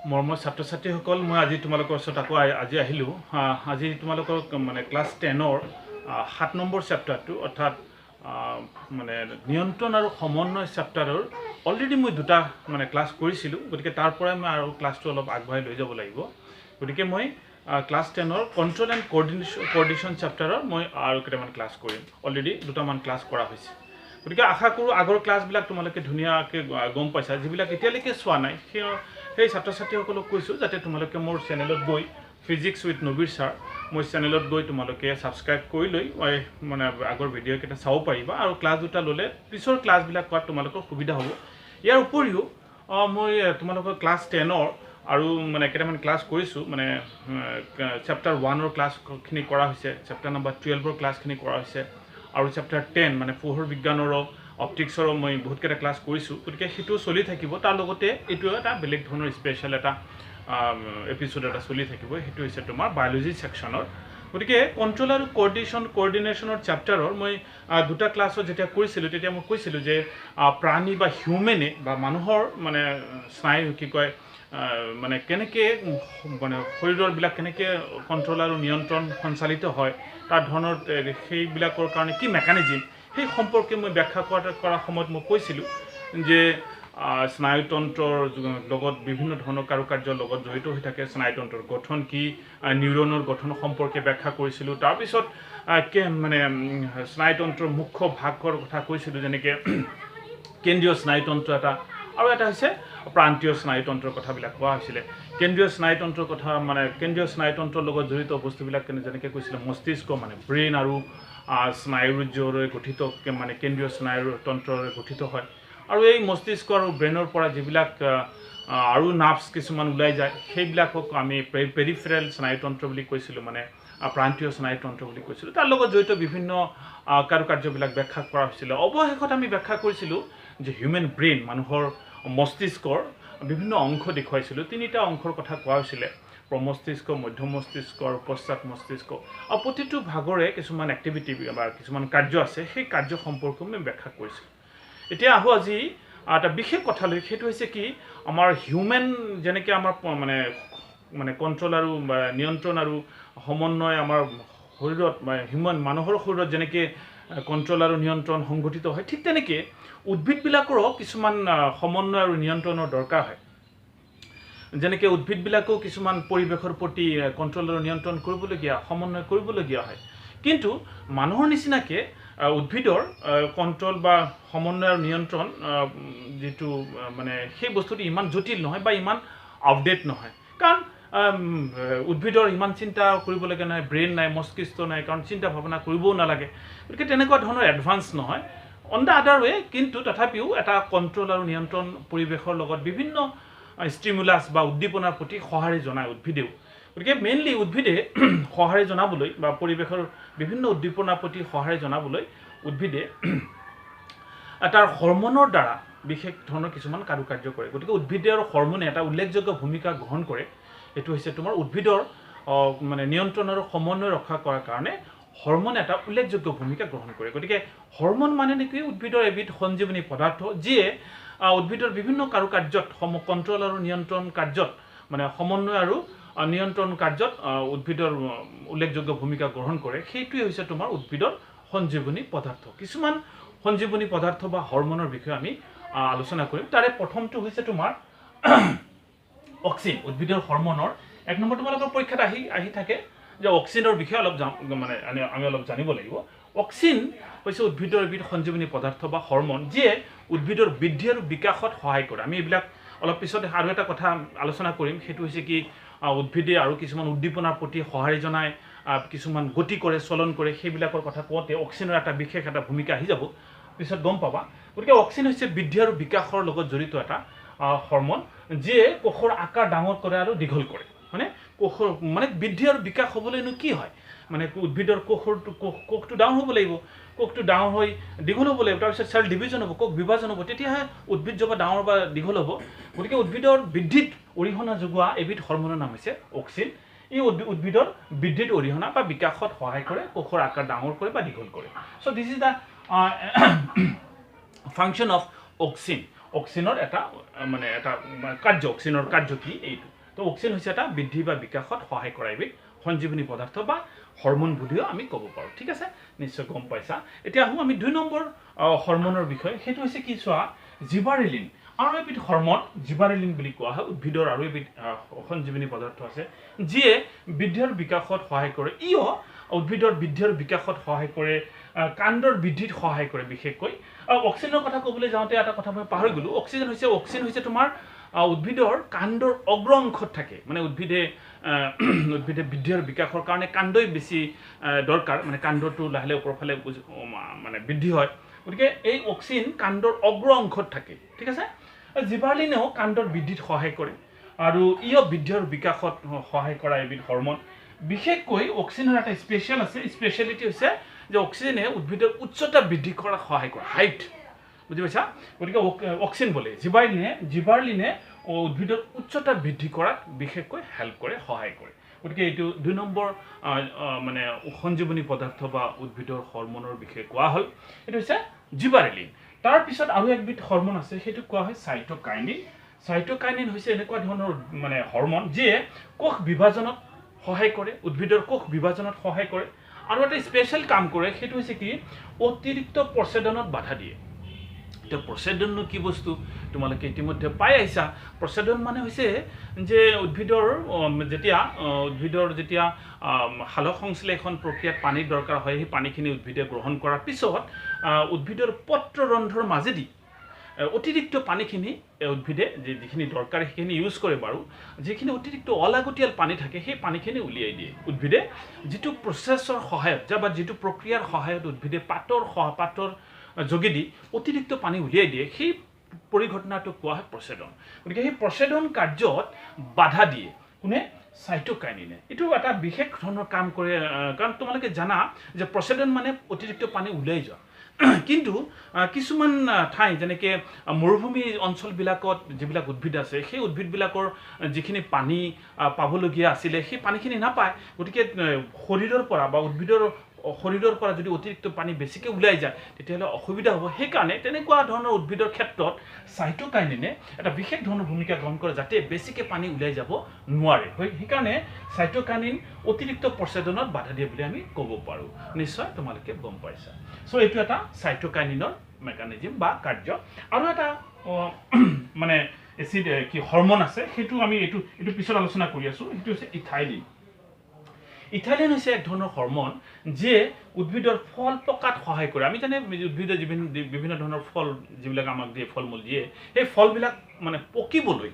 মৰমৰ ছাত্ৰ ছাত্ৰীসকল, মই আজি তোমালোকৰ ওচৰত আকৌ আজি আহিলোঁ। আজি তোমালোকৰ মানে ক্লাছ 10ৰ 7 নম্বৰ চেপ্টাৰটো অৰ্থাৎ মানে নিয়ন্ত্ৰণ আৰু সমন্বয় চেপ্টাৰৰ অলৰেডি মই দুটা মানে ক্লাছ কৰিছিলোঁ, গতিকে তাৰ পৰাই মই আৰু ক্লাছটো অলপ আগবঢ়াই লৈ যাব লাগিব। গতিকে মই ক্লাছ 10ৰ কণ্ট্ৰল এণ্ড কোঅৰ্ডিনেশ্যন চেপ্টাৰৰ মই আৰু কেইটামান ক্লাছ কৰিম। অলৰেডি দুটামান ক্লাছ কৰা হৈছে, গতিকে আশা কৰোঁ আগৰ ক্লাছবিলাক তোমালোকে ধুনীয়াকৈ গম পাইছা। যিবিলাক এতিয়ালৈকে চোৱা নাই সেই ছাত্ৰ ছাত্ৰীসকলক কৈছোঁ যাতে তোমালোকে মোৰ চেনেলত গৈ ফিজিক্স উইথ নবীৰ ছাৰ মোৰ চেনেলত গৈ তোমালোকে ছাবস্ক্ৰাইব কৰি লৈ মানে আগৰ ভিডিঅ'কেইটা চাব পাৰিবা আৰু ক্লাছ দুটা ল'লে পিছৰ ক্লাছবিলাক কৰাত তোমালোকৰ সুবিধা হ'ব। ইয়াৰ উপৰিও মই তোমালোকৰ ক্লাছ 10ৰ আৰু মানে কেইটামান ক্লাছ কৰিছোঁ, মানে চেপ্টাৰ 1ৰ ক্লাছখিনি কৰা হৈছে, চেপ্টাৰ নম্বৰ 12ৰ ক্লাছখিনি কৰা হৈছে আৰু চেপ্টাৰ 10 মানে পোহৰ বিজ্ঞানৰো অপটিক্সৰো মই বহুতকেইটা ক্লাছ কৰিছোঁ। গতিকে সেইটো চলি থাকিব। তাৰ লগতে এইটো এটা বেলেগ ধৰণৰ স্পেচিয়েল এটা এপিছ'ড এটা চলি থাকিব, সেইটো হৈছে তোমাৰ বায়'লজি ছেকশ্যনৰ। গতিকে কণ্ট্ৰল আৰু কোঅৰ্ডিনেশ্যনৰ চেপ্টাৰৰ মই দুটা ক্লাছত যেতিয়া কৰিছিলোঁ তেতিয়া মই কৈছিলোঁ যে প্ৰাণী বা হিউমেনে বা মানুহৰ মানে স্নায়ু কি কয় মানে কেনেকৈ মানে শৰীৰৰবিলাক কেনেকৈ কণ্ট্ৰল আৰু নিয়ন্ত্ৰণ সঞ্চালিত হয়, তাৰ ধৰণৰ সেইবিলাকৰ কাৰণে কি মেকানিজিম, সেই সম্পৰ্কে মই ব্যাখ্যা কৰাৰ সময়ত মই কৈছিলোঁ যে স্নায়ুতন্ত্ৰৰ লগত বিভিন্ন ধৰণৰ কাৰুকাৰ্যৰ লগত জড়িত হৈ থাকে। স্নায়ুতন্ত্ৰৰ গঠন কি, নিউৰনৰ গঠন সম্পৰ্কে ব্যাখ্যা কৰিছিলোঁ। তাৰপিছত মানে স্নায়ুতন্ত্ৰৰ মুখ্য ভাগৰ কথা কৈছিলোঁ, যেনেকৈ কেন্দ্ৰীয় স্নায়ুতন্ত্ৰ এটা আৰু এটা হৈছে প্ৰান্তীয় স্নায়ুতন্ত্ৰৰ কথাবিলাক কোৱা হৈছিলে। কেন্দ্ৰীয় স্নায়ুতন্ত্ৰৰ কথা মানে কেন্দ্ৰীয় স্নায়ুতন্ত্ৰৰ লগত জড়িত বস্তুবিলাক যেনেকৈ কৈছিলে মস্তিষ্ক মানে ব্ৰেইন আৰু স্নায়ুৰজ্যৰে গঠিত মানে কেন্দ্ৰীয় স্নায়ুতন্ত্ৰৰে গঠিত হয়। আৰু এই মস্তিষ্ক আৰু ব্ৰেইনৰ পৰা যিবিলাক আৰু নাৰ্ভছ কিছুমান ওলাই যায় সেইবিলাকক আমি পেৰিফেৰেল স্নায়ুতন্ত্ৰ বুলি কৈছিলোঁ, মানে প্ৰান্তীয় স্নায়ুতন্ত্ৰ বুলি কৈছিলোঁ। তাৰ লগত জড়িত বিভিন্ন কাৰুকাৰ্যবিলাক ব্যাখ্যা কৰা হৈছিলে। অৱশেষত আমি ব্যাখ্যা কৰিছিলোঁ যে হিউমেন ব্ৰেইন মানুহৰ মস্তিষ্কৰ বিভিন্ন অংশ দেখুৱাইছিলোঁ। তিনিটা অংশৰ কথা কোৱা হৈছিলে, প্ৰমস্তিষ্ক, মধ্য মস্তিষ্ক আৰু পশ্চাৎ মস্তিষ্ক। আৰু প্ৰতিটো ভাগৰে কিছুমান এক্টিভিটি বা কিছুমান কাৰ্য আছে, সেই কাৰ্য সম্পৰ্কে আমি ব্যাখ্যা কৰিছিলোঁ। এতিয়া আহোঁ আজি এটা বিশেষ কথালৈ, সেইটো হৈছে কি আমাৰ হিউমেন যেনেকৈ আমাৰ মানে কণ্ট্ৰল আৰু নিয়ন্ত্ৰণ আৰু সমন্বয় আমাৰ শৰীৰত হিউমেন মানুহৰ শৰীৰত যেনেকৈ কণ্ট্ৰল আৰু নিয়ন্ত্ৰণ সংঘটিত হয়, ঠিক তেনেকৈ উদ্ভিদবিলাকৰো কিছুমান সমন্বয় আৰু নিয়ন্ত্ৰণৰ দৰকাৰ হয়। যেনেকৈ উদ্ভিদবিলাকেও কিছুমান পৰিৱেশৰ প্ৰতি কণ্ট্ৰল আৰু নিয়ন্ত্ৰণ কৰিবলগীয়া, সমন্বয় কৰিবলগীয়া হয়। কিন্তু মানুহৰ নিচিনাকৈ উদ্ভিদৰ কণ্ট্ৰল বা সমন্বয় আৰু নিয়ন্ত্ৰণ যিটো মানে সেই বস্তুটো ইমান জটিল নহয় বা ইমান আপডেট নহয়, কাৰণ উদ্ভিদৰ ইমান চিন্তা কৰিবলগীয়া নাই, ব্ৰেইন নাই, মস্তিষ্ক নাই, কাৰণ চিন্তা ভাৱনা কৰিবও নালাগে। গতিকে তেনেকুৱা ধৰণৰ এডভান্স নহয় অন দ্য আদাৰ ৱে। কিন্তু তথাপিও এটা কণ্ট্ৰল আৰু নিয়ন্ত্ৰণ পৰিৱেশৰ লগত বিভিন্ন ষ্টিমুলাছ বা উদ্দীপনাৰ প্ৰতি সঁহাৰি জনায় উদ্ভিদেও। গতিকে মেইনলি উদ্ভিদে সঁহাৰি জনাবলৈ বা পৰিৱেশৰ বিভিন্ন উদ্দীপনাৰ প্ৰতি সঁহাৰি জনাবলৈ উদ্ভিদে তাৰ হৰমনৰ দ্বাৰা বিশেষ ধৰণৰ কিছুমান কাৰুকাৰ্য কৰে। গতিকে উদ্ভিদৰ হৰমনে এটা উল্লেখযোগ্য ভূমিকা গ্ৰহণ কৰে। এইটো হৈছে তোমাৰ উদ্ভিদৰ মানে নিয়ন্ত্ৰণ আৰু সমন্বয় ৰক্ষা কৰাৰ কাৰণে হৰমন এটা উল্লেখযোগ্য ভূমিকা গ্ৰহণ কৰে। গতিকে হৰমন মানে নেকি উদ্ভিদৰ এবিধ সঞ্জীৱনী পদাৰ্থ, যিয়ে উদ্ভিদৰ বিভিন্ন কাৰুকাৰ্যত কণ্ট্ৰল আৰু নিয়ন্ত্ৰণ কাৰ্যত মানে সমন্বয় আৰু নিয়ন্ত্ৰণ কাৰ্যত উদ্ভিদৰ উল্লেখযোগ্য ভূমিকা গ্ৰহণ কৰে। সেইটোৱে হৈছে তোমাৰ উদ্ভিদৰ সঞ্জীৱনী পদাৰ্থ। কিছুমান সঞ্জীৱনী পদাৰ্থ বা হৰমনৰ বিষয়ে আমি আলোচনা কৰিম। তাৰে প্ৰথমটো হৈছে তোমাৰ অক্সিন। উদ্ভিদৰ হৰমনৰ 1 নম্বৰ তোমালোকৰ পৰীক্ষাত আহি থাকে যে অক্সিনৰ বিষয়ে অলপ মানে আমি অলপ জানিব লাগিব। অক্সিন হৈছে উদ্ভিদৰ এবিধ সঞ্জীৱনী পদাৰ্থ বা হৰমন, যিয়ে উদ্ভিদৰ বৃদ্ধি আৰু বিকাশত সহায় কৰে। আমি এইবিলাক অলপ পিছত আৰু এটা কথা আলোচনা কৰিম, সেইটো হৈছে কি উদ্ভিদে আৰু কিছুমান উদ্দীপনাৰ প্ৰতি সঁহাৰি জনায়, কিছুমান গতি কৰে, চলন কৰে, সেইবিলাকৰ কথা কওঁতে অক্সিনৰ এটা বিশেষ এটা ভূমিকা আহি যাব, পিছত গম পাবা। গতিকে অক্সিন হৈছে বৃদ্ধি আৰু বিকাশৰ লগত জড়িত এটা হৰমন, যিয়ে কোষৰ আকাৰ ডাঙৰ কৰে আৰু দীঘল কৰে। মানে কোষৰ মানে বৃদ্ধি আৰু বিকাশ হ'বলৈনো কি হয়, মানে উদ্ভিদৰ কোষটো ডাঙৰ হ'ব লাগিব, কোষটো ডাঙৰ হৈ দীঘল হ'ব লাগিব, তাৰপিছত চেল ডিভিজন হ'ব, কোষ বিভাজন হ'ব, তেতিয়াহে উদ্ভিদ জবা ডাঙৰ বা দীঘল হ'ব। গতিকে উদ্ভিদৰ বৃদ্ধিত অৰিহণা যোগোৱা এবিধ হৰমনৰ নাম হৈছে অক্সিন। ই উদ্ভিদৰ বৃদ্ধিত অৰিহণা বা বিকাশত সহায় কৰে, কোষৰ আকাৰ ডাঙৰ কৰে বা দীঘল কৰে। So' this is the function of auxin. অক্সিনৰ এটা মানে এটা কাৰ্য, অক্সিনৰ কাৰ্য কি এইটো। তো অক্সিজেন হৈছে এটা বৃদ্ধি বা বিকাশত সহায় কৰা এবিধ সঞ্জীৱনী পদাৰ্থ বা হৰমন বুলিও আমি ক'ব পাৰোঁ ঠিক আছে নিশ্চয় গম পাইছা এতিয়া আহোঁ আমি 2 নম্বৰ হৰমনৰ বিষয়ে সেইটো হৈছে কি চোৱা জিবাৰেলিন আৰু এবিধ হৰমন জিবাৰেলিন বুলি কোৱা হয় উদ্ভিদৰ আৰু এবিধ সঞ্জীৱনী পদাৰ্থ আছে যিয়ে বৃদ্ধিৰ বিকাশত সহায় কৰে ইও উদ্ভিদৰ বৃদ্ধিৰ বিকাশত সহায় কৰে কাণ্ডৰ বৃদ্ধিত সহায় কৰে বিশেষকৈ অক্সিজেনৰ কথা ক'বলৈ যাওঁতে এটা কথা মই পাহৰি গ'লো অক্সিজেন হৈছে তোমাৰ উদ্ভিদৰ কাণ্ডৰ অগ্ৰ অংশত থাকে মানে উদ্ভিদে বৃদ্ধিৰ বিকাশৰ কাৰণে কাণ্ডই বেছি দৰকাৰ মানে কাণ্ডটো লাহে লাহে ওপৰৰ ফালে মানে বৃদ্ধি হয় গতিকে এই অক্সিজেন কাণ্ডৰ অগ্ৰ অংশত থাকে ঠিক আছে জিবাৰলিনেও কাণ্ডৰ বৃদ্ধিত সহায় কৰে আৰু ইও বৃদ্ধিৰ বিকাশত সহায় কৰা এবিধ হৰমন বিশেষকৈ অক্সিজেনৰ এটা স্পেচিয়েলিটি হৈছে যে অক্সিজেনে উদ্ভিদৰ উচ্চতা বৃদ্ধি কৰাত সহায় কৰে হাইট বুজি পাইছা গতিকে অক্সিজেন বোলে জিবাৰলিনে উদ্ভিদৰ উচ্চতা বৃদ্ধি কৰাত বিশেষকৈ হেল্প কৰে সহায় কৰে গতিকে এইটো 2 নম্বৰ মানে সঞ্জীৱনী পদাৰ্থ বা উদ্ভিদৰ হৰমনৰ বিষয়ে কোৱা হ'ল এইটো হৈছে জিবাৰেলিন তাৰ পিছত আৰু একবিধ হৰমন আছে সেইটো কোৱা হয় সাইটোকাইনিন হৈছে এনেকুৱা ধৰণৰ মানে হৰমন যিয়ে কোষ বিভাজনত সহায় কৰে উদ্ভিদৰ কোষ বিভাজনত সহায় কৰে আৰু এটা স্পেশাল কাম কৰে সেইটো হৈছে কি অতিৰিক্ত প্ৰচেদনত বাধা দিয়ে এটা প্ৰচেদননো কি বস্তু তোমালোকে ইতিমধ্যে পাই আহিছা প্ৰচেদন মানে হৈছে যে উদ্ভিদৰ যেতিয়া সালোক সংশ্লেষণ প্ৰক্ৰিয়াত পানীৰ দৰকাৰ হয় সেই পানীখিনি উদ্ভিদে গ্ৰহণ কৰাৰ পিছত উদ্ভিদৰ পত্ৰৰন্ধ্ৰৰ মাজেদি অতিৰিক্ত পানীখিনি উদ্ভিদে যিখিনি দৰকাৰ সেইখিনি ইউজ কৰে বাৰু যিখিনি অতিৰিক্ত অলাগতিয়াল পানী থাকে সেই পানীখিনি উলিয়াই দিয়ে উদ্ভিদে যিটো প্ৰচেছৰ সহায়ত বা যিটো প্ৰক্ৰিয়াৰ সহায়ত উদ্ভিদে পাতৰ যোগেদি অতিৰিক্ত পানী উলিয়াই দিয়ে সেই পৰিঘটনাটো কোৱা হয় প্ৰচেদন গতিকে সেই প্ৰচেদন কাৰ্যত বাধা দিয়ে কোনে সাইটোকাইনিনে এইটো এটা বিশেষ ধৰণৰ কাম কৰে কাৰণ তোমালোকে জানা যে প্ৰচেদন মানে অতিৰিক্ত পানী উলিয়াই যোৱা কিন্তু কিছুমান ঠাই যেনেকৈ মৰুভূমি অঞ্চলবিলাকত যিবিলাক উদ্ভিদ আছে সেই উদ্ভিদবিলাকৰ যিখিনি পানী পাবলগীয়া আছিলে সেই পানীখিনি নাপায় গতিকে শৰীৰৰ পৰা বা উদ্ভিদৰ শৰীৰৰ পৰা যদি অতিৰিক্ত পানী বেছিকৈ ওলাই যায় তেতিয়াহ'লে অসুবিধা হ'ব সেইকাৰণে তেনেকুৱা ধৰণৰ উদ্ভিদৰ ক্ষেত্ৰত সাইটোকাইনিনে এটা বিশেষ ধৰণৰ ভূমিকা গ্ৰহণ কৰে যাতে বেছিকৈ পানী ওলাই যাব নোৱাৰে সেইকাৰণে সাইটোকাইনিন অতিৰিক্ত প্ৰচেদনত বাধা দিয়ে বুলি আমি ক'ব পাৰোঁ নিশ্চয় তোমালোকে গম পাইছা চ' এইটো এটা সাইটোকাইনিনৰ মেকানিজম বা কাৰ্য আৰু এটা মানে এচিড কি হৰমন আছে সেইটো আমি এইটো পিছত আলোচনা কৰি আছোঁ সেইটো হৈছে ইথাইলিন হৈছে এক ধৰণৰ হৰমন যিয়ে উদ্ভিদৰ ফল পকাত সহায় কৰে আমি জানে উদ্ভিদে বিভিন্ন ধৰণৰ ফল যিবিলাক আমাক দিয়ে ফল মূল দিয়ে সেই ফলবিলাক মানে পকিবলৈ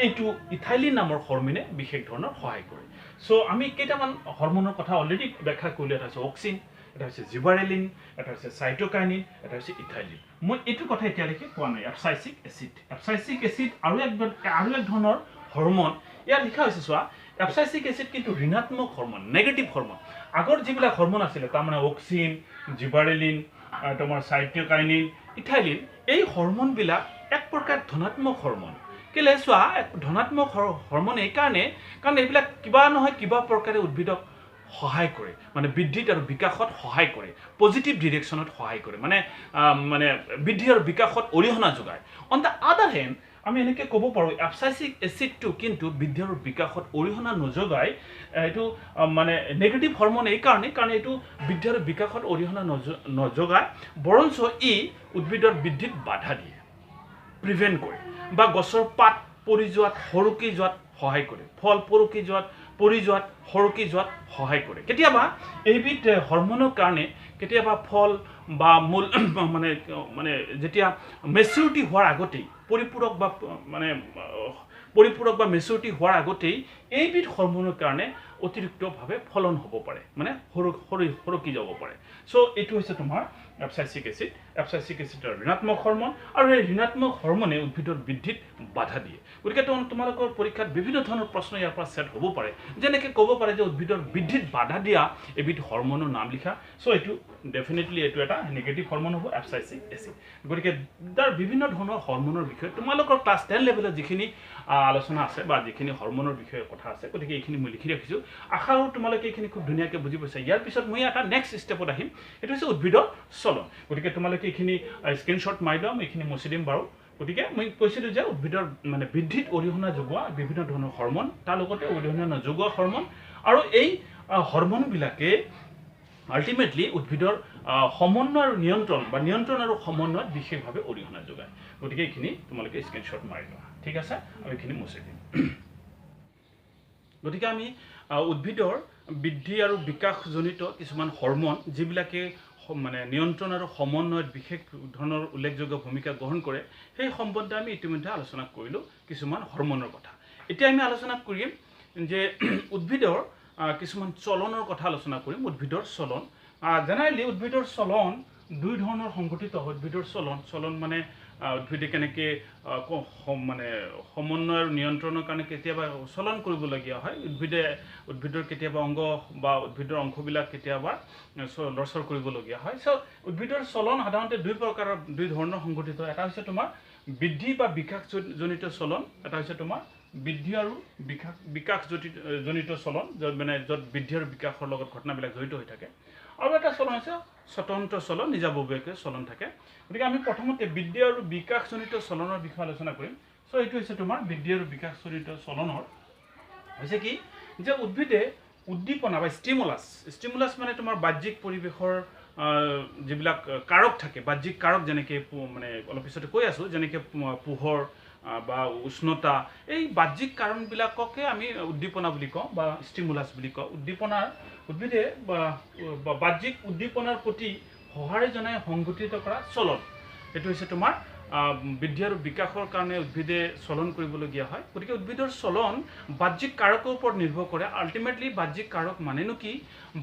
এইটো ইথাইলিন নামৰ হৰমনে বিশেষ ধৰণৰ সহায় কৰে চ' আমি কেইটামান হৰমনৰ কথা অলৰেডি ব্যাখ্যা কৰিলোঁ এটা হৈছে অক্সিন এটা হৈছে জিবাৰেলিন এটা হৈছে সাইটোকাইনিন এটা হৈছে ইথাইলিন মই এইটো কথা এতিয়ালৈকে কোৱা নাই এপচাইচিক এচিড আৰু এক ধৰণৰ হৰমন ইয়াত লিখা হৈছে চোৱা এপচাইচিক এচিড কিন্তু ঋণাত্মক হৰমন নেগেটিভ হৰমন আগৰ যিবিলাক হৰমন আছিলে তাৰমানে অক্সিন জিবাৰেলিন তোমাৰ সাইটোকাইনিন ইথাইলিন এই হৰমনবিলাক এক প্ৰকাৰ ধনাত্মক হৰমন কেলে চোৱা ধনাত্মক হৰমন কাৰণ এইবিলাক কিবা নহয় কিবা প্ৰকাৰে উদ্ভিদক সহায় কৰে মানে বৃদ্ধিত আৰু বিকাশত সহায় কৰে পজিটিভ ডিৰেকশ্যনত সহায় কৰে মানে বৃদ্ধি আৰু বিকাশত অৰিহণা যোগায় অন দ্য আদাৰ হেণ্ড আমি এনেকৈ ক'ব পাৰোঁ এপচাইচিক এচিডটো কিন্তু বৃদ্ধি আৰু বিকাশত অৰিহণা নযোগায় এইটো মানে নেগেটিভ হৰমন কাৰণ এইটো বৃদ্ধি আৰু বিকাশত অৰিহণা নযোগায় বৰঞ্চ ই উদ্ভিদৰ বৃদ্ধিত বাধা দিয়ে প্ৰিভেণ্ট কৰে বা গছৰ পাত পৰি যোৱাত সৰকি যোৱাত সহায় কৰে ফল পৰি যোৱাত সৰকি যোৱাত সহায় কৰে কেতিয়াবা এইবিধ হৰমনৰ কাৰণে কেতিয়াবা ফল বা মূল মানে যেতিয়া মেচিউৰিটি হোৱাৰ আগতেই পৰিপূৰক বা মেচিউৰিটি হোৱাৰ আগতেই এইবিধ হৰমনৰ কাৰণে অতিৰিক্তভাৱে ফলন হ'ব পাৰে মানে সৰকি যাব পাৰে চ' এইটো হৈছে তোমাৰ এপচাইচিক এচিডৰ ঋণাত্মক হৰমন আৰু এই ঋণাত্মক হৰমনে উদ্ভিদৰ বৃদ্ধিত বাধা দিয়ে গতিকে তোমালোকৰ পৰীক্ষাত বিভিন্ন ধৰণৰ প্ৰশ্ন ইয়াৰ পৰা ছেট হ'ব পাৰে যেনেকৈ ক'ব পাৰে যে উদ্ভিদৰ বৃদ্ধিত বাধা দিয়া এবিধ হৰমনৰ নাম লিখা চ' এইটো ডেফিনেটলি এইটো এটা নেগেটিভ হৰমন হ'ব এপচাইচিক এচিড গতিকে তাৰ বিভিন্ন ধৰণৰ হৰমনৰ বিষয়ে তোমালোকৰ ক্লাছ 10 লেভেলত যিখিনি আলোচনা আছে বা যিখিনি হৰমনৰ বিষয়ে কথা আছে গতিকে এইখিনি মই লিখি ৰাখিছোঁ আশা কৰোঁ তোমালোকে এইখিনি খুব ধুনীয়াকৈ বুজি পাইছা ইয়াৰ পিছত মই এটা নেক্সট ষ্টেপত আহিম এইটো হৈছে উদ্ভিদৰ চলন গতিকে তোমালোকে এইখিনি স্ক্ৰীনশ্বট মাৰি লোৱা মই এইখিনি মচি দিম বাৰু গতিকে মই কৈছিলোঁ যে উদ্ভিদৰ মানে বৃদ্ধিত অৰিহণা যোগোৱা বিভিন্ন ধৰণৰ হৰমন তাৰ লগতে অৰিহণা নযোগোৱা হৰমন আৰু এই হৰমনবিলাকে আল্টিমেটলি উদ্ভিদৰ সমন্বয় আৰু নিয়ন্ত্ৰণ আৰু সমন্বয়ত বিশেষভাৱে অৰিহণা যোগায় গতিকে এইখিনি তোমালোকে স্ক্ৰীনশ্বট মাৰি লোৱা ঠিক আছে আৰু এইখিনি মুছি দিম গতিকে আমি উদ্ভিদৰ বৃদ্ধি আৰু বিকাশজনিত কিছুমান হৰমন যিবিলাকে মানে নিয়ন্ত্ৰণ আৰু সমন্বয়ত বিশেষ ধৰণৰ উল্লেখযোগ্য ভূমিকা গ্ৰহণ কৰে সেই সম্বন্ধে আমি ইতিমধ্যে আলোচনা কৰিলোঁ কিছুমান হৰমনৰ কথা এতিয়া আমি আলোচনা কৰিম যে উদ্ভিদৰ কিছুমান চলনৰ কথা আলোচনা কৰিম উদ্ভিদৰ চলন জেনেৰেলি উদ্ভিদৰ চলন দুই ধৰণৰ সংঘটিত হয় উদ্ভিদৰ চলন মানে উদ্ভিদে কেনেকৈ মানে সমন্বয় আৰু নিয়ন্ত্ৰণৰ কাৰণে কেতিয়াবা চলন কৰিবলগীয়া হয় উদ্ভিদৰ কেতিয়াবা অংগ বা উদ্ভিদৰ অংশবিলাক কেতিয়াবা লৰচৰ কৰিবলগীয়া হয় চ' উদ্ভিদৰ চলন সাধাৰণতে দুই ধৰণৰ সংঘটিত হয় এটা হৈছে তোমাৰ বৃদ্ধি বা বিকাশজনিত চলন এটা হৈছে তোমাৰ বৃদ্ধি আৰু বিকাশজনিত চলন য'ত বৃদ্ধি আৰু বিকাশৰ লগত ঘটনাবিলাক জড়িত হৈ থাকে আৰু এটা চলন হৈছে স্বতন্ত্ৰ চলন নিজাববীয়াকৈ চলন থাকে গতিকে আমি প্ৰথমতে বৃদ্ধি আৰু বিকাশজনিত চলনৰ বিষয়ে আলোচনা কৰিম চ' এইটো হৈছে তোমাৰ বৃদ্ধি আৰু বিকাশজনিত চলনৰ হৈছে কি যে উদ্ভিদে উদ্দীপনা বা ষ্টিমুলাছ মানে তোমাৰ বাহ্যিক পৰিৱেশৰ যিবিলাক কাৰক থাকে বাহ্যিক কাৰক যেনেকৈ মানে অলপ পিছতে কৈ আছোঁ যেনেকৈ পোহৰ বা উষ্ণতা এই বাহ্যিক কাৰণবিলাককে আমি উদ্দীপনা বুলি কওঁ বা ষ্টিমুলাছ বুলি কওঁ উদ্ভিদে বাহ্যিক উদ্দীপনাৰ প্ৰতি সঁহাৰি জনাই সংঘটিত কৰা চলন এইটো হৈছে তোমাৰ বৃদ্ধি আৰু বিকাশৰ কাৰণে উদ্ভিদে চলন কৰিবলগীয়া হয় গতিকে উদ্ভিদৰ চলন বাহ্যিক কাৰকৰ ওপৰত নিৰ্ভৰ কৰে আল্টিমেটলি বাহ্যিক কাৰক মানেনো কি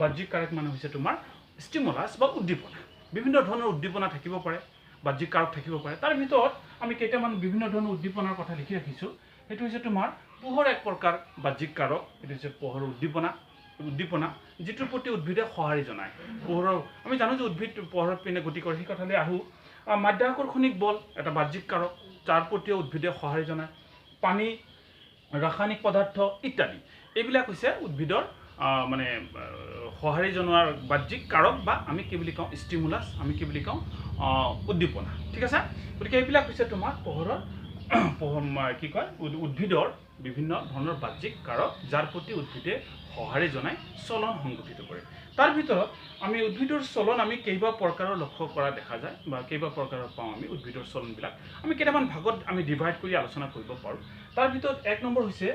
বাহ্যিক কাৰক মানে হৈছে তোমাৰ ষ্টিমুলাছ বা উদ্দীপনা বিভিন্ন ধৰণৰ উদ্দীপনা থাকিব পাৰে বাহ্যিক কাৰক থাকিব পাৰে তাৰ ভিতৰত আমি কেইটামান বিভিন্ন ধৰণৰ উদ্দীপনাৰ কথা লিখি ৰাখিছোঁ সেইটো হৈছে তোমাৰ পোহৰ এক প্ৰকাৰ বাহ্যিক কাৰক এইটো হৈছে পোহৰৰ উদ্দীপনা যিটোৰ প্ৰতি উদ্ভিদে সঁহাৰি জনায় পোহৰৰ আমি জানো যে উদ্ভিদ পোহৰৰ পিনে গতি কৰে সেই কথালৈ আহোঁ মাধ্যাকৰ্ষণিক বল এটা বাহ্যিক কাৰক তাৰ প্ৰতিও উদ্ভিদে সঁহাৰি জনায় পানী ৰাসায়নিক পদাৰ্থ ইত্যাদি এইবিলাক হৈছে উদ্ভিদৰ মানে সঁহাৰি জনোৱাৰ বাহ্যিক কাৰক বা আমি কি বুলি কওঁ ষ্টিমুলাছ আমি কি বুলি কওঁ উদ্দীপনা ঠিক আছে গতিকে এইবিলাক হৈছে তোমাৰ কি কয় উদ্ভিদৰ বিভিন্ন ধৰণৰ বাহ্যিক কাৰক যাৰ প্ৰতি উদ্ভিদে সঁহাৰি জনাই চলন সংঘটিত কৰে তাৰ ভিতৰত আমি উদ্ভিদৰ চলন আমি কেইবা প্ৰকাৰৰ লক্ষ্য কৰা দেখা যায় বা কেইবা প্ৰকাৰৰ পাওঁ আমি উদ্ভিদৰ চলনবিলাক আমি কেইটামান ভাগত আমি ডিভাইড কৰি আলোচনা কৰিব পাৰোঁ তাৰ ভিতৰত এক নম্বৰ হৈছে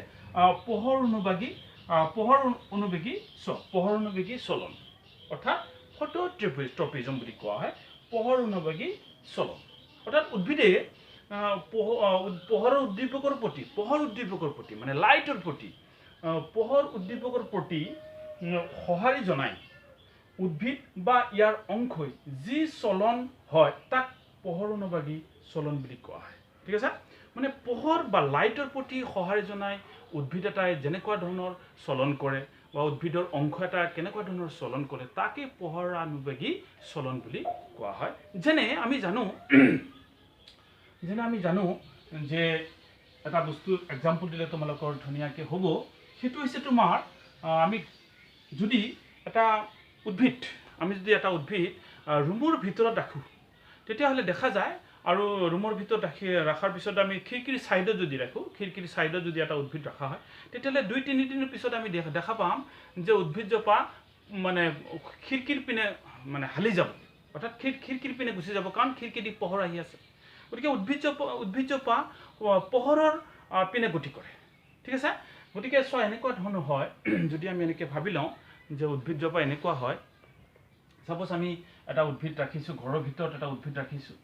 পোহৰ অনুবেগী চলন অৰ্থাৎ ফটোট্ৰপিজম বুলি কোৱা হয় পোহৰ অনুবেগী চলন অৰ্থাৎ উদ্ভিদে পোহৰ উদ্দীপকৰ প্ৰতি মানে লাইটৰ প্ৰতি পোহৰ উদ্দীপকৰ প্ৰতি সঁহাৰি জনাই উদ্ভিদ বা ইয়াৰ অংশই যি চলন হয় তাক পোহৰ অনুবেগী চলন বুলি কোৱা হয় ঠিক আছে মানে পোহৰ বা লাইটৰ প্ৰতি সঁহাৰি জনাই উদ্ভিদ এটাই যেনেকুৱা ধৰণৰ চলন কৰে বা উদ্ভিদৰ অংশ এটা কেনেকুৱা ধৰণৰ চলন কৰে তাকে পোহৰ অনুবেগী চলন বুলি কোৱা হয় যেনে আমি জানো যে এটা বস্তু এক্সাম্পল দিলে তোমালোকৰ ধুনীয়াকৈ হ'ব সেইটো হৈছে তোমাৰ আমি যদি এটা উদ্ভিদ ৰুমৰ ভিতৰত ৰাখোঁ তেতিয়াহ'লে দেখা যায় আৰু ৰুমৰ ভিতৰত ৰখাৰ পিছত আমি খিৰিকীৰ ছাইডত যদি ৰাখোঁ খিৰিকীৰ ছাইডত যদি এটা উদ্ভিদ ৰখা হয় তেতিয়াহ'লে 2-3 দিনৰ পিছত আমি দেখা পাম যে উদ্ভিদজোপা মানে খিৰিকীৰ পিনে মানে হালি যাব অৰ্থাৎ খিৰিকীৰ পিনে গুচি যাব কাৰণ খিৰিকী দি পোহৰ আহি আছে গতিকে উদ্ভিদজোপা পোহৰৰ পিনে গতি কৰে ঠিক আছে গতিকে এনেকুৱা ধৰণৰ হয় যদি আমি এনেকৈ ভাবি লওঁ যে উদ্ভিদজোপা এনেকুৱা হয় সাপোজ আমি এটা উদ্ভিদ ৰাখিছোঁ ঘৰৰ ভিতৰত এটা উদ্ভিদ ৰাখিছোঁ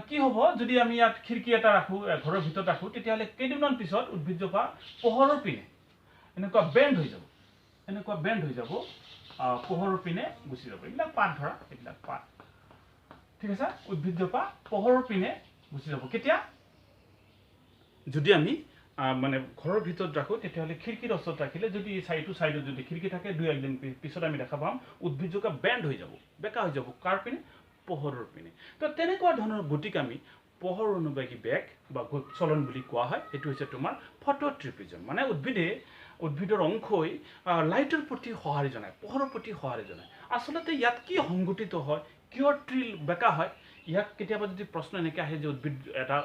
কি হ'ব যদি আমি ইয়াত খিৰিকী এটা ৰাখোঁ ঘৰৰ ভিতৰত ৰাখোঁ তেতিয়াহ'লে কেইদিনমান পিছত উদ্ভিদজোপা পোহৰৰ পিনে এনেকুৱা বেণ্ড হৈ যাব পোহৰৰ পিনে গুচি যাব এইবিলাক পাত ঠিক আছে উদ্ভিদজোপা পোহৰৰ পিনে গুচি যাব কেতিয়া যদি আমি মানে ঘৰৰ ভিতৰত ৰাখোঁ তেতিয়াহ'লে খিৰিকীৰ ওচৰত ৰাখিলে যদি চাইডত যদি খিৰিকী থাকে 2-1 দিন পিছত আমি দেখা পাম উদ্ভিদজোপা বেণ্ড হৈ যাব বেকা হৈ যাব কাৰ পিনে পোহৰৰ পিনে তো তেনেকুৱা ধৰণৰ গতিক আমি পোহৰ অনুবেগী বেগ বা চলন বুলি কোৱা হয় এইটো হৈছে তোমাৰ ফটোট্ৰপিজম মানে উদ্ভিদৰ অংশই লাইটৰ প্ৰতি সঁহাৰি জনায় পোহৰৰ প্ৰতি সঁহাৰি জনায় আচলতে ইয়াত কি সংগঠিত হয়, কিয় ট্ৰি বেকা হয়, ইয়াক কেতিয়াবা যদি প্ৰশ্ন এনেকৈ আহে যে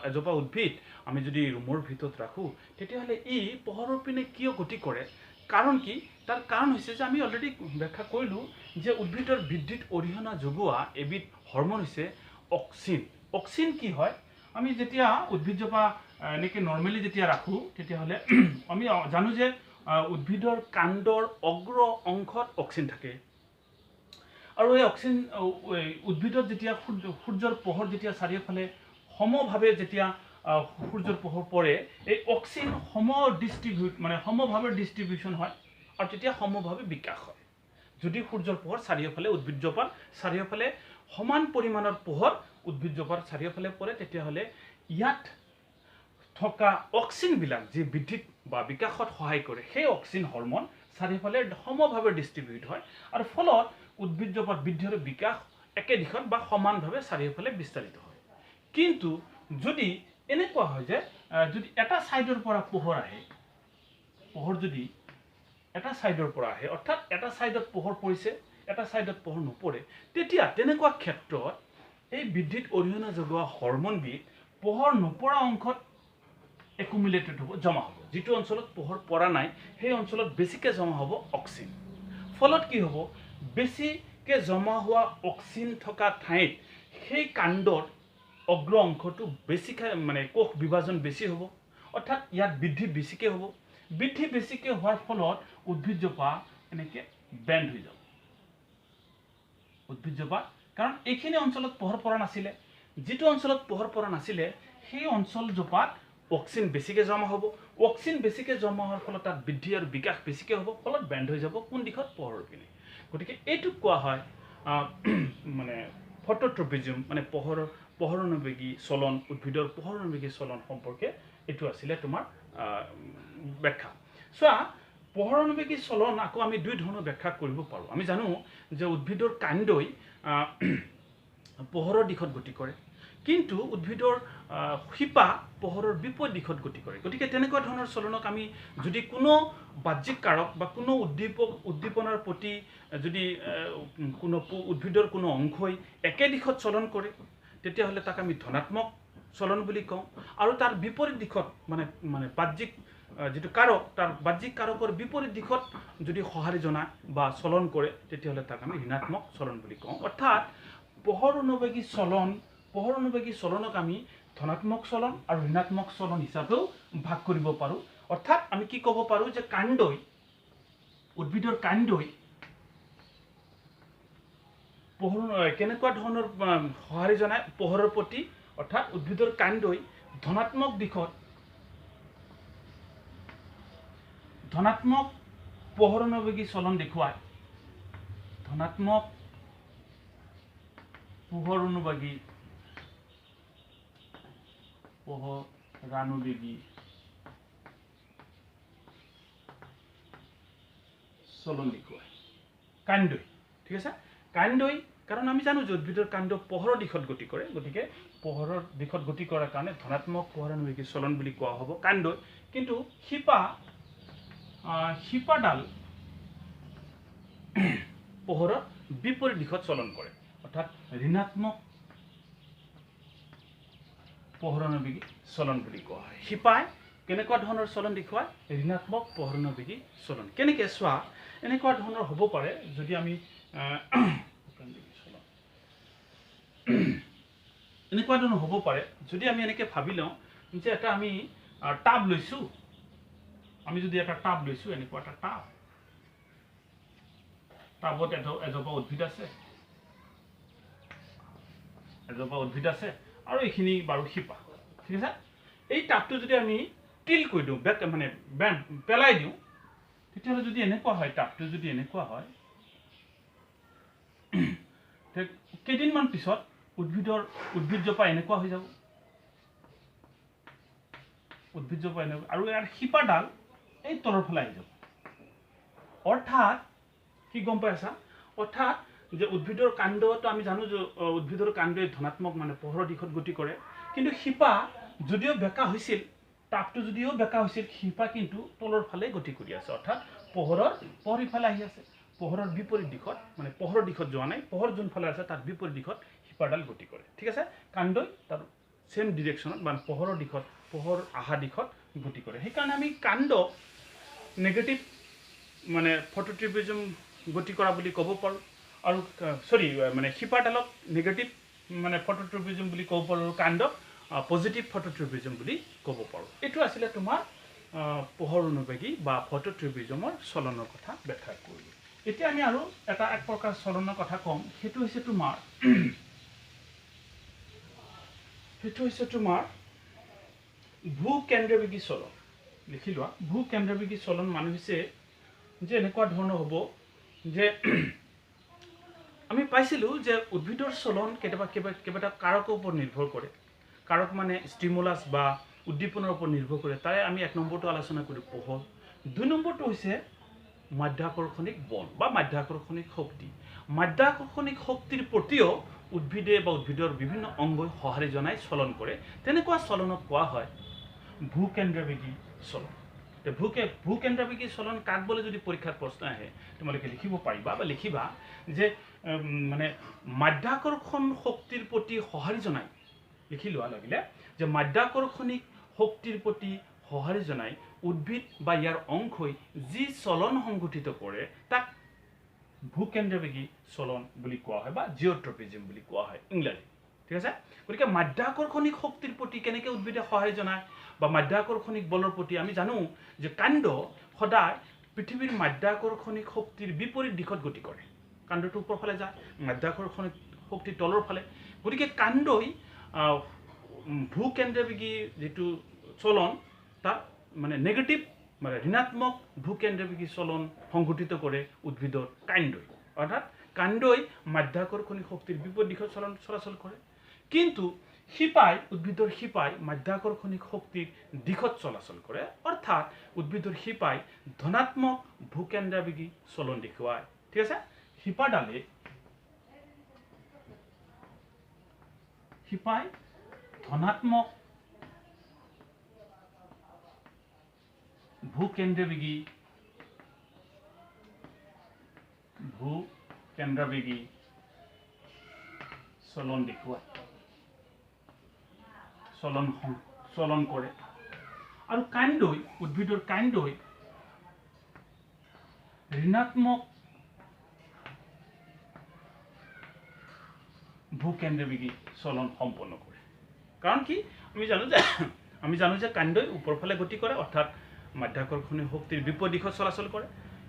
এজোপা উদ্ভিদ আমি যদি ৰুমৰ ভিতৰত ৰাখোঁ তেতিয়াহ'লে ই পোহৰৰ পিনে কিয় গতি কৰে, কাৰণ কি? তাৰ কাৰণ হৈছে যে আমি অলৰেডি ব্যাখ্যা কৰিলোঁ যে উদ্ভিদৰ বৃদ্ধিত অৰিহণা যোগোৱা এবিধ হৰম'ন হৈছে অক্সিন। অক্সিন কি হয়? আমি যেতিয়া উদ্ভিদজোপা এনেকৈ নৰ্মেলি যেতিয়া ৰাখোঁ তেতিয়াহ'লে আমি জানো যে উদ্ভিদৰ কাণ্ডৰ অগ্ৰ অংশত অক্সিন থাকে, আৰু এই অক্সিন উদ্ভিদত যেতিয়া সূৰ্যৰ পোহৰ যেতিয়া চাৰিওফালে সমভাৱে যেতিয়া সূৰ্যৰ পোহৰ পৰে, এই অক্সিন সমভাৱে ডিষ্ট্ৰিবিউশ্যন হয় আৰু তেতিয়া সমভাৱে বিকাশ হয়। যদি সূৰ্যৰ পোহৰ চাৰিওফালে উদ্ভিদজোপাৰ চাৰিওফালে সমান পৰিমাণৰ পোহৰ উদ্ভিদজোপাৰ চাৰিওফালে পৰে, তেতিয়াহ'লে ইয়াত থকা অক্সিনবিলাক যি বৃদ্ধিত বা বিকাশত সহায় কৰে, সেই অক্সিন হৰম'ন চাৰিওফালে সমভাৱে ডিষ্ট্ৰিবিউট হয় আৰু ফলত উদ্ভিদজোপাৰ বৃদ্ধি আৰু বিকাশ একে দিশত বা সমানভাৱে চাৰিওফালে বিস্তাৰিত হয়। কিন্তু যদি এনেকুৱা হয় যে যদি এটা ছাইডৰ পৰা পোহৰ আহে, পোহৰ যদি এটা ছাইডৰ পৰা আহে, অৰ্থাৎ এটা ছাইডত পোহৰ পৰিছে, এটা ছাইডত পোহৰ নপৰে, তেতিয়া তেনেকুৱা ক্ষেত্ৰত এই বৃদ্ধিত অৰিহণা যোগোৱা হৰম'নবিধ পোহৰ নপৰা অংশত একুমুলেটেড হ'ব, জমা হ'ব। যিটো অঞ্চলত পোহৰ পৰা নাই সেই অঞ্চলত বেছিকৈ জমা হ'ব অক্সিন। ফলত কি হ'ব? বেছিকৈ জমা হোৱা অক্সিন থকা ঠাইত সেই কাণ্ডৰ অগ্ৰ অংশটো বেছিকৈ কোষ বিভাজন বেছি হ'ব, অৰ্থাৎ ইয়াত বৃদ্ধি বেছিকৈ হ'ব। বৃদ্ধি বেছিকৈ হোৱাৰ ফলত উদ্ভিদজোপা এনেকৈ বেণ্ড হৈ যাব। উদ্ভিদজোপা, কাৰণ এইখিনি অঞ্চলত পোহৰ পৰা নাছিলে, যিটো অঞ্চলত পোহৰ পৰা নাছিলে সেই অঞ্চলজোপাত অক্সিন বেছিকৈ জমা হ'ব। অক্সিন বেছিকৈ জমা হোৱাৰ ফলত তাত বৃদ্ধি আৰু বিকাশ বেছিকৈ হ'ব, ফলত বেণ্ড হৈ যাব কোন দিশত? পোহৰৰ পিনে। গতিকে এইটোক কোৱা হয় ফটোট্ৰপিজম, পোহৰণবেগী চলন, উদ্ভিদৰ পোহৰণবেগী চলন সম্পৰ্কে এইটো আছিলে তোমাৰ ব্যাখ্যা। চোৱা, পোহৰণবেগী চলন আকৌ আমি দুই ধৰণৰ ব্যাখ্যা কৰিব পাৰোঁ। আমি জানো যে উদ্ভিদৰ কাণ্ডই পোহৰৰ দিশত গতি কৰে, কিন্তু উদ্ভিদৰ শিপা পোহৰৰ বিপৰীত দিশত গতি কৰে। গতিকে তেনেকুৱা ধৰণৰ চলনক আমি যদি কোনো বাহ্যিক কাৰক বা কোনো উদ্দীপনাৰ প্ৰতি যদি কোনো উদ্ভিদৰ কোনো অংশই একে দিশত চলন কৰে, তেতিয়াহ'লে তাক আমি ধনাত্মক চলন বুলি কওঁ। আৰু তাৰ বিপৰীত দিশত বাহ্যিক যিটো কাৰক, তাৰ বাহ্যিক কাৰকৰ বিপৰীত দিশত যদি সঁহাৰি জনায় বা চলন কৰে, তেতিয়াহ'লে তাক আমি ঋণাত্মক চলন বুলি কওঁ। অৰ্থাৎ পোহৰণবেগী চলনক আমি ধনাত্মক চলন আৰু ঋণাত্মক চলন হিচাপেও ভাগ কৰিব পাৰোঁ। অৰ্থাৎ আমি কি ক'ব পাৰোঁ যে উদ্ভিদৰ কাণ্ডই কেনেকুৱা ধৰণৰ সঁহাৰি জনায় পোহৰৰ প্ৰতি, অৰ্থাৎ উদ্ভিদৰ কাণ্ডই ধনাত্মক দিশত ধনাত্মক পোহৰণবেগী চলন দেখুৱায়, ধনাত্মক পোহৰণবেগী চলন দেখুৱায় কাণ্ডই। ঠিক আছে, কাণ্ডই, কাৰণ আমি জানো যে উদ্ভিদৰ কাণ্ড পোহৰৰ দিশত গতি কৰে, গতিকে পোহৰৰ দিশত গতি কৰাৰ কাৰণে ধনাত্মক পোহৰণবেগী চলন বুলি কোৱা হ'ব কাণ্ডই। কিন্তু শিপাডাল পোহৰৰ বিপৰীত দিশত চলন কৰে, অৰ্থাৎ ঋণাত্মক পোহৰণবেগী চলন বুলি কোৱা হয়। শিপাই কেনেকুৱা ধৰণৰ চলন দেখুৱায়? ঋণাত্মক পোহৰণবেগী চলন। কেনেকৈ? চোৱা, এনেকুৱা ধৰণৰ হ'ব পাৰে, যদি আমি এনেকুৱা ধৰণৰ হ'ব পাৰে যদি আমি এনেকৈ ভাবি লওঁ যে এটা আমি টাব লৈছোঁ, এনেকুৱা এটা টাবত এজোপা উদ্ভিদ আছে, আৰু এইখিনি বাৰু শিপা। ঠিক আছে, এই টাবটো যদি আমি টিল কৰি দিওঁ, পেলাই দিওঁ, তেতিয়াহ'লে যদি এনেকুৱা হয়, টাবটো যদি এনেকুৱা হয়, কেইদিনমান পিছত উদ্ভিদজোপা এনেকুৱা হৈ যাব, আৰু ইয়াৰ শিপাডাল এই তলৰ ফালে আহি যাব। অৰ্থাৎ কি গম পাই আছা? অৰ্থাৎ যে উদ্ভিদৰ কাণ্ডটো আমি জানো যে উদ্ভিদৰ কাণ্ডই ধনাত্মক পোহৰৰ দিশত গতি কৰে, কিন্তু শিপা যদিও বেঁকা হৈছিল, টাবটো যদিও বেঁকা হৈছিল, শিপা কিন্তু তলৰ ফালে গতি কৰি আছে, অৰ্থাৎ পোহৰ ইফালে আহি আছে। পোহৰৰ বিপৰীত দিশত মানে পোহৰৰ দিশত যোৱা নাই, পোহৰ যোনফালে আছে তাৰ বিপৰীত দিশত শিপাডাল গতি কৰে। ঠিক আছে, কাণ্ডই তাৰ সেম ডিৰেকশ্যনত মানে পোহৰৰ দিশত, পোহৰ অহা দিশত গতি কৰে। সেইকাৰণে আমি কাণ্ড নেগেটিভ মানে ফটোট্ৰিপিজম গতি কৰা বুলি ক'ব পাৰোঁ, আৰু সৰি মানে শিপাডালক নেগেটিভ মানে ফটোট্ৰিপিজম বুলি ক'ব পাৰোঁ, আৰু কাণ্ডক পজিটিভ ফটোট্ৰিপিজম বুলি ক'ব পাৰোঁ। এইটো আছিলে তোমাৰ পোহৰ অনুবেগী বা ফটোট্ৰিপিজমৰ চলনৰ কথা ব্যাখ্যা কৰিলোঁ। এতিয়া আমি আৰু এক প্ৰকাৰ চলনৰ কথা ক'ম, সেইটো হৈছে তোমাৰ ভূকেন্দ্ৰবেগী চলন। লিখি লোৱা, ভূকেন্দ্ৰবেগী চলন মানে হৈছে যে এনেকুৱা ধৰণৰ হ'ব যে আমি পাইছিলোঁ যে উদ্ভিদৰ চলন কেইবাটা কাৰকৰ ওপৰত নিৰ্ভৰ কৰে। কাৰক মানে ষ্টিমুলাছ বা উদ্দীপনাৰ ওপৰত নিৰ্ভৰ কৰে। তাৰে আমি 1 নম্বৰটো আলোচনা কৰোঁ পোহৰ। 2 নম্বৰটো হৈছে মাধ্যাকৰ্ষণিক বল বা মাধ্যাকৰ্ষণিক শক্তি। মাধ্যাকৰ্ষণিক শক্তিৰ প্ৰতিও উদ্ভিদে বা উদ্ভিদৰ বিভিন্ন অংগই সঁহাৰি জনাই চলন কৰে। তেনেকুৱা চলনক কোৱা হয় ভূকেন্দ্ৰবেগী চলন। ভূকেন্দ্ৰবেগী চলন কাক বোলে যদি পৰীক্ষাত প্ৰশ্ন আহে তোমালোকে লিখিব পাৰিবা বা লিখিবা যে মানে মাধ্যাকৰ্ষণ শক্তিৰ প্ৰতি সঁহাৰি জনাই, লিখি লোৱা লাগিলে যে মাধ্যাকৰ্ষণিক শক্তিৰ প্ৰতি সঁহাৰি জনাই উদ্ভিদ বা ইয়াৰ অংশই যি চলন সংঘটিত কৰে তাক ভূকেন্দ্ৰবেগী চলন বুলি কোৱা হয় বা জিঅ'ট্ৰপিজম বুলি কোৱা হয় ইংৰাজী। ঠিক আছে, গতিকে মাধ্যাকৰ্ষণিক শক্তিৰ প্ৰতি কেনেকৈ উদ্ভিদে সঁহাৰি জনায় বা মাধ্যাকৰ্ষণিক বলৰ প্ৰতি আমি জানো যে কাণ্ড সদায় পৃথিৱীৰ মাধ্যাকৰ্ষণিক শক্তিৰ বিপৰীত দিশত গতি কৰে। কাণ্ডটো ওপৰ ফালে যায়, মাধ্যাকৰ্ষণিক শক্তি তলৰ ফালে। গতিকে কাণ্ডই ভূকেন্দ্ৰবেগী যিটো চলন তাত মানে নেগেটিভ মানে ঋণাত্মক ভূকেন্দ্ৰবেগী চলন সংঘটিত কৰে উদ্ভিদৰ কাণ্ডই, অৰ্থাৎ কাণ্ডই মাধ্যাকৰ্ষণিক শক্তিৰ বিপৰীত দিশত চলাচল কৰে। কিন্তু শিপাই, উদ্ভিদৰ শিপাই মাধ্যাকৰ্ষণিক শক্তিৰ দিশত চলাচল কৰে, অৰ্থাৎ উদ্ভিদৰ শিপাই ধনাত্মক ভূকেন্দ্ৰবেগী চলন দেখুৱায়। ঠিক আছে, শিপাই ধনাত্মক ভূকেন্দ্ৰবেগী চলন দেখুৱায়, চলন কৰে। আৰু কাণ্ডই, উদ্ভিদৰ কাণ্ডই ঋণাত্মক ভূকেন্দ্ৰবেগী চলন সম্পন্ন কৰে। কাৰণ কি আমি জানো যে কাণ্ডই ওপৰ ফালে গতি কৰে, অৰ্থাৎ মাধ্যাকৰ্ষণীয় শক্তিৰ বিপৰীত দিশত চলাচল কৰে।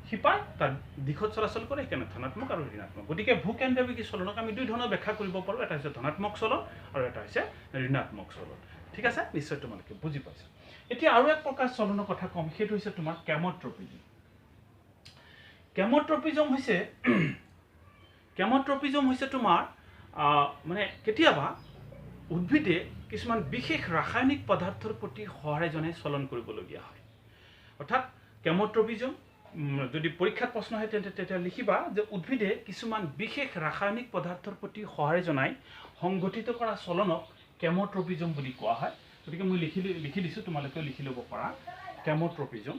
শিপাই তাৰ দিশত চলাচল কৰে, সেইকাৰণে ধনাত্মক আৰু ঋণাত্মক। গতিকে ভূকেন্দ্ৰবেগী চলনক আমি 2 ধৰণৰ ব্যাখ্যা কৰিব পাৰোঁ, এটা হৈছে ধনাত্মক চলন আৰু এটা হৈছে ঋণাত্মক চলন। ঠিক আছে, নিশ্চয় তোমালোকে বুজি পাইছা। এতিয়া আৰু এক প্ৰকাৰ চলনৰ কথা ক'ম, সেইটো হৈছে তোমাৰ কেম'ট্ৰপিজম। কেম'ট্ৰপিজম হৈছে তোমাৰ মানে কেতিয়াবা উদ্ভিদে কিছুমান বিশেষ ৰাসায়নিক পদাৰ্থৰ প্ৰতি সঁহাৰি জনাই চলন কৰিবলগীয়া হয়। অৰ্থাৎ কেম'ট্ৰপিজম যদি পৰীক্ষাত প্ৰশ্ন আহে তেতিয়া লিখিবা যে উদ্ভিদে কিছুমান বিশেষ ৰাসায়নিক পদাৰ্থৰ প্ৰতি সঁহাৰি জনাই সংঘটিত কৰা চলনক কেম'ট্ৰপিজম বুলি কোৱা হয়। গতিকে মই লিখি দিছোঁ, তোমালোকেও লিখি ল'ব পাৰা। কেম'ট্ৰপিজম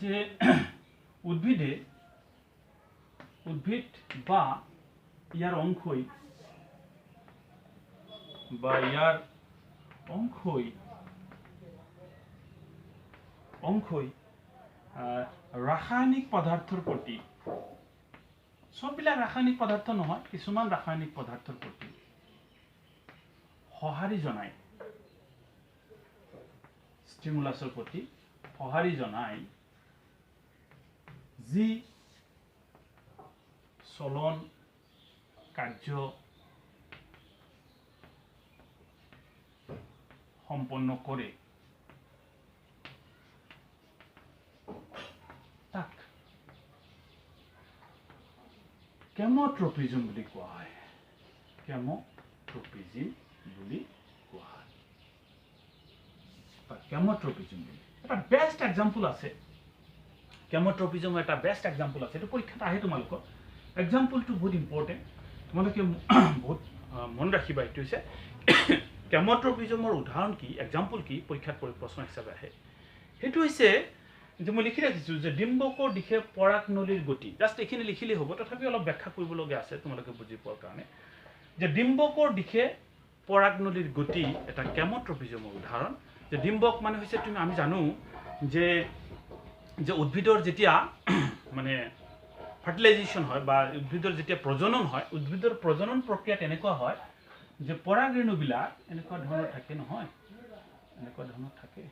যে উদ্ভিদ বা ইয়াৰ অংশই ৰাসায়নিক পদাৰ্থৰ প্ৰতি, সববিলাক ৰাসায়নিক পদাৰ্থ নহয়, কিছুমান ৰাসায়নিক পদাৰ্থৰ প্ৰতি সঁহাৰি জনাই, ষ্টিমুলাছৰ প্ৰতি সঁহাৰি জনাই যি চলন কাৰ্য সম্পন্ন কৰে তাক কেম'ট্ৰপিজম বুলি কোৱা হয়। কেম'ট্ৰপিজম এটা বেষ্ট এক্সাম্পল আছে কেমোট্ৰপিজমৰ এটা বেষ্ট এক্সাম্পল আছে, এইটো পৰীক্ষাত আহে তোমালোকৰ। এক্সাম্পলটো বহুত ইম্পৰ্টেণ্ট, তোমালোকে বহুত মন ৰাখিবা। এইটো হৈছে কেমোট্ৰপিজমৰ উদাহৰণ কি, এক্সাম্পল কি, পৰীক্ষাত প্ৰশ্ন হিচাপে আহে। সেইটো হৈছে যে মই লিখি ৰাখিছোঁ যে ডিম্বকৰ দিশে পৰাগনলীৰ গতি, জাষ্ট এইখিনি লিখিলেই হ'ব, তথাপি অলপ ব্যাখ্যা কৰিবলগীয়া আছে তোমালোকে বুজি পোৱাৰ কাৰণে। যে ডিম্বকৰ দিশে পৰাগনলীৰ গতি এটা কেমোট্ৰপিজমৰ উদাহৰণ। যে ডিম্বক মানে হৈছে আমি জানো যে উদ্ভিদৰ যেতিয়া মানে ফাৰ্টিলাইজেশ্যন হয় বা উদ্ভিদৰ যেতিয়া প্ৰজনন হয়, উদ্ভিদৰ প্ৰজনন প্ৰক্ৰিয়া তেনেকুৱা হয় যে পৰাগৰেণুবিলাক এনেকুৱা ধৰণৰ থাকে নহয়, এনেকুৱা ধৰণৰ থাকে।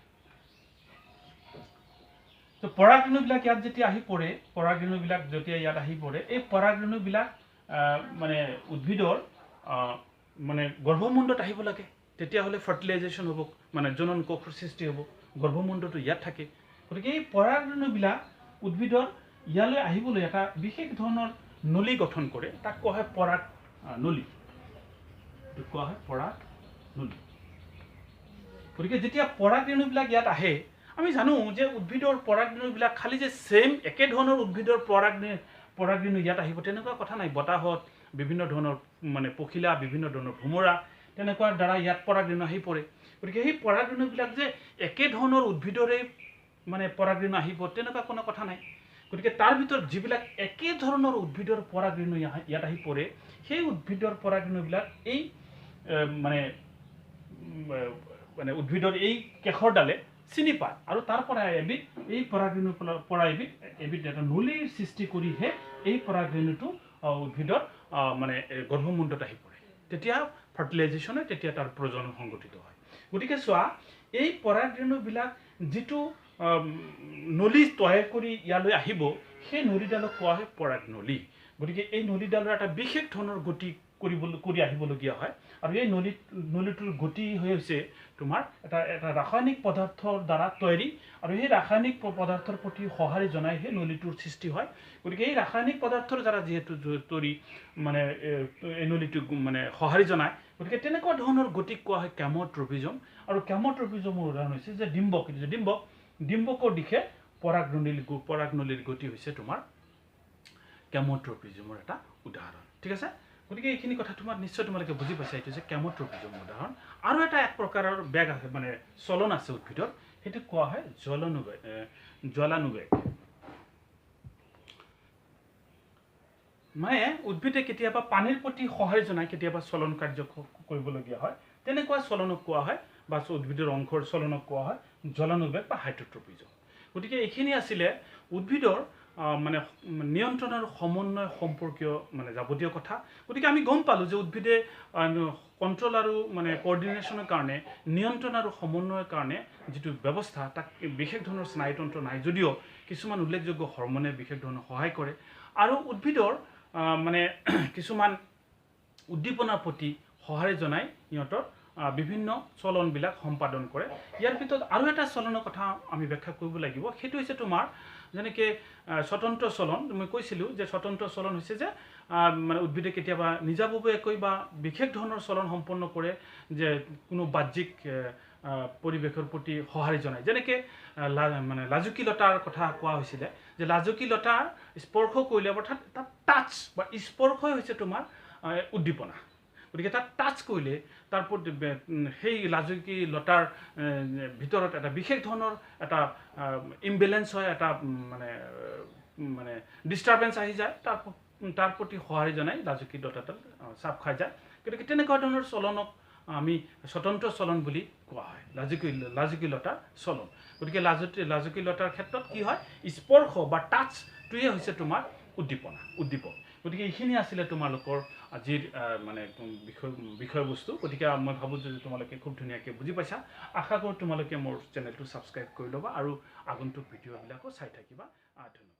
তো পৰাগৰেণুবিলাক ইয়াত যেতিয়া আহি পৰে, পৰাগৰেণুবিলাক যেতিয়া ইয়াত আহি পৰে, এই পৰাগৰেণুবিলাক মানে উদ্ভিদৰ মানে গৰ্ভমুণ্ডত আহিব লাগে, তেতিয়াহ'লে ফাৰ্টিলাইজেশ্যন হ'ব, মানে জনন কোষৰ সৃষ্টি হ'ব। গৰ্ভমুণ্ডটো ইয়াত থাকে, গতিকে এই পৰাগৰেণুবিলাক উদ্ভিদৰ ইয়ালৈ আহিবলৈ এটা বিশেষ ধৰণৰ নলী গঠন কৰে, তাক কোৱা হয় পৰাগ নলী, কোৱা হয় পৰাগ নলী। গতিকে যেতিয়া পৰাগৰেণুবিলাক ইয়াত আহে, আমি জানো যে উদ্ভিদৰ পৰাগৰেণুবিলাক খালি যে ছেইম একে ধৰণৰ উদ্ভিদৰ পৰাগৰেণু ইয়াত আহিব তেনেকুৱা কথা নাই। বতাহত বিভিন্ন ধৰণৰ মানে পখিলা, বিভিন্ন ধৰণৰ ভোমোৰা তেনেকুৱাৰ দ্বাৰা ইয়াত পৰাগৰেণু আহি পৰে। গতিকে সেই পৰাগৰেণুবিলাক যে একে ধৰণৰ উদ্ভিদৰে মানে পৰাগৰেণু আহিব তেনেকুৱা কোনো কথা নাই। গতিকে তাৰ ভিতৰত যিবিলাক একে ধৰণৰ উদ্ভিদৰ পৰাগৰেণু ইয়াত আহি পৰে, সেই উদ্ভিদৰ পৰাগৰেণুবিলাক এই মানে উদ্ভিদৰ এই কেশৰডালে চিনি পায়, আৰু তাৰ পৰা এবিধ এই পৰাগৰেণুৰ পৰা এবিধ এটা নলীৰ সৃষ্টি কৰিহে এই পৰাগৰেণুটো উদ্ভিদৰ মানে গৰ্ভমুণ্ডত আহি পৰে। তেতিয়া ফাৰ্টিলাইজেশ্যন হয়, তেতিয়া তাৰ প্ৰজনন সংঘটিত হয়। গতিকে চোৱা, এই পৰাগৰেণুবিলাক যিটো নলী তৈয়াৰ কৰি ইয়ালৈ আহিব, সেই নলীডালক কোৱা হয় পৰাগনলী। গতিকে এই নলীডালৰ এটা বিশেষ ধৰণৰ গতি কৰি আহিবলগীয়া হয়, আৰু এই নলীটোৰ গতি হৈছে তোমাৰ এটা ৰাসায়নিক পদাৰ্থৰ দ্বাৰা তৈয়াৰী, আৰু সেই ৰাসায়নিক পদাৰ্থৰ প্ৰতি সঁহাৰি জনাই সেই নলীটোৰ সৃষ্টি হয়। গতিকে এই ৰাসায়নিক পদাৰ্থৰ দ্বাৰা যিহেতু তৈয়াৰী মানে এই নলীটোক মানে সঁহাৰি জনায়, গতিকে তেনেকুৱা ধৰণৰ গতিক কোৱা হয় কেমোট্ৰপিজম। আৰু কেমোট্ৰপিজমৰ উদাহৰণ হৈছে যে ডিম্বক। ডিম্বকৰ দিশে পৰাগনলীৰ গতি হৈছে তোমাৰ কেমোট্ৰপিজমৰ এটা উদাহৰণ। ঠিক আছে, গতিকে এইখিনি কথা নিশ্চয় তোমালোকে বুজি পাইছা। এইটো যে কেমোট্ৰপিজমৰ উদাহৰণ। আৰু এটা এক প্ৰকাৰৰ বেগ আছে, মানে চলন আছে উদ্ভিদৰ, সেইটো কোৱা হয় জ্বলানুবেগ। মানে উদ্ভিদে কেতিয়াবা পানীৰ প্ৰতি সঁহাৰি জনাই কেতিয়াবা চলন কাৰ্য কৰিবলগীয়া হয়, তেনেকুৱা চলনক কোৱা হয়, বা উদ্ভিদৰ অংশৰ চলনক কোৱা হয় জ্বলানুবেগ বা হাইড্ৰট্ৰপিজম। গতিকে এইখিনি আছিলে উদ্ভিদৰ মানে নিয়ন্ত্ৰণ আৰু সমন্বয় সম্পৰ্কীয় মানে যাৱতীয় কথা। গতিকে আমি গম পালোঁ যে উদ্ভিদে কণ্ট্ৰল আৰু মানে কোঅৰ্ডিনেশ্যনৰ কাৰণে, নিয়ন্ত্ৰণ আৰু সমন্বয়ৰ কাৰণে যিটো ব্যৱস্থা, তাক বিশেষ ধৰণৰ স্নায়ুতন্ত্ৰ নাই যদিও কিছুমান উল্লেখযোগ্য হৰমনে বিশেষ ধৰণৰ সহায় কৰে, আৰু উদ্ভিদৰ মানে কিছুমান উদ্দীপনাৰ প্ৰতি সঁহাৰি জনাই সিহঁতৰ বিভিন্ন চলনবিলাক সম্পাদন কৰে। ইয়াৰ ভিতৰত আৰু এটা চলনৰ কথা আমি ব্যাখ্যা কৰিব লাগিব, সেইটো হৈছে তোমাৰ যেনেকৈ স্বতন্ত্ৰ চলন। মই কৈছিলোঁ যে স্বতন্ত্ৰ চলন হৈছে যে মানে উদ্ভিদে কেতিয়াবা নিজাববীয়াকৈ বা বিশেষ ধৰণৰ চলন সম্পন্ন কৰে, যে কোনো বাহ্যিক পৰিৱেশৰ প্ৰতি সঁহাৰি জনায়। যেনেকৈ মানে লাজুকীলতাৰ কথা কোৱা হৈছিলে, যে লাজুকীলতাৰ স্পৰ্শ কৰিলে, অৰ্থাৎ এটা টাচ বা স্পৰ্শই হৈছে তোমাৰ উদ্দীপনা। গতিকে তাত টাচ কৰিলে তাৰ প্ৰতি সেই লাজুকীলতাৰ ভিতৰত এটা বিশেষ ধৰণৰ এটা ইমবেলেঞ্চ হয়, এটা মানে ডিষ্টাৰ্বেঞ্চ আহি যায়, তাৰ প্ৰতি সঁহাৰি জনাই লাজুকীলতাডাল চাপ খাই যায়। গতিকে তেনেকুৱা ধৰণৰ চলনক আমি স্বতন্ত্ৰ চলন বুলি কোৱা হয়, লাজুকীলতাৰ চলন। গতিকে লাজুকীলতাৰ ক্ষেত্ৰত কি হয়, স্পৰ্শ বা টাচটোৱে হৈছে তোমাৰ উদ্দীপক। গতিকে এইখিনি আছিলে তোমালোকৰ আজিৰ মানে বিষয়বস্তু। গতিকে মই ভাবোঁ যে তোমালোকে খুব ধুনীয়াকৈ বুজি পাইছা। আশা কৰোঁ তোমালোকে মোৰ চেনেলটো ছাবস্ক্ৰাইব কৰি ল'বা আৰু আগন্তুক ভিডিঅ'বিলাকো চাই থাকিবা। ধন্যবাদ।